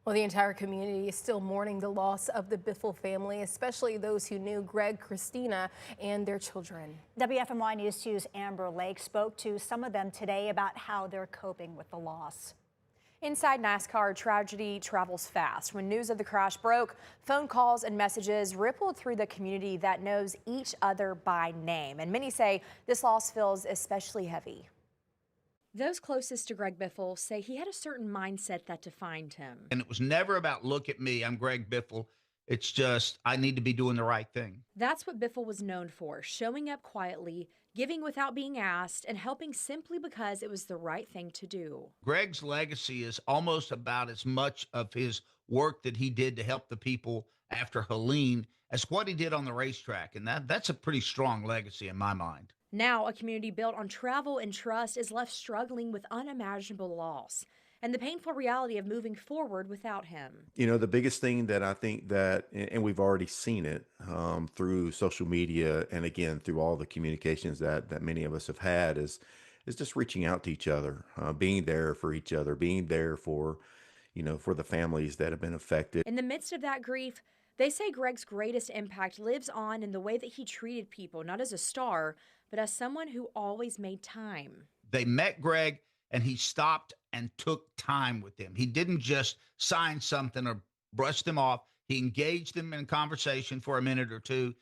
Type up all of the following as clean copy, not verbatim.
Well, the entire community is still mourning the loss of the Biffle family, especially those who knew Greg, Christina, and their children. WFMY News 2's Amber Lake spoke to some of them today about how they're coping with the loss. Inside NASCAR, tragedy travels fast. When news of the crash broke, phone calls and messages rippled through the community that knows each other by name. And many say this loss feels especially heavy. Those closest to Greg Biffle say he had a certain mindset that defined him. And it was never about, look at me, I'm Greg Biffle. It's just, I need to be doing the right thing. That's what Biffle was known for, showing up quietly, giving without being asked, and helping simply because it was the right thing to do. Greg's legacy is almost about as much of his work that he did to help the people after Helene as what he did on the racetrack. And that's a pretty strong legacy in my mind. Now, a community built on travel and trust is left struggling with unimaginable loss and the painful reality of moving forward without him. You know, the biggest thing that I think that, and we've already seen it through social media and again through all the communications that many of us have had, is just reaching out to each other, being there for each other, being there for, for the families that have been affected. In the midst of that grief, they say Greg's greatest impact lives on in the way that he treated people, not as a star, but as someone who always made time. They met Greg and he stopped and took time with them. He didn't just sign something or brush them off. He engaged them in a conversation for a minute or two.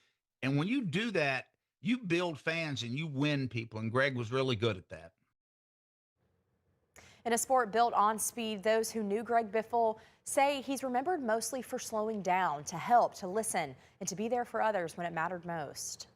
And when you do that, you build fans and you win people. And Greg was really good at that. In a sport built on speed, those who knew Greg Biffle say he's remembered mostly for slowing down, to help, to listen, and to be there for others when it mattered most.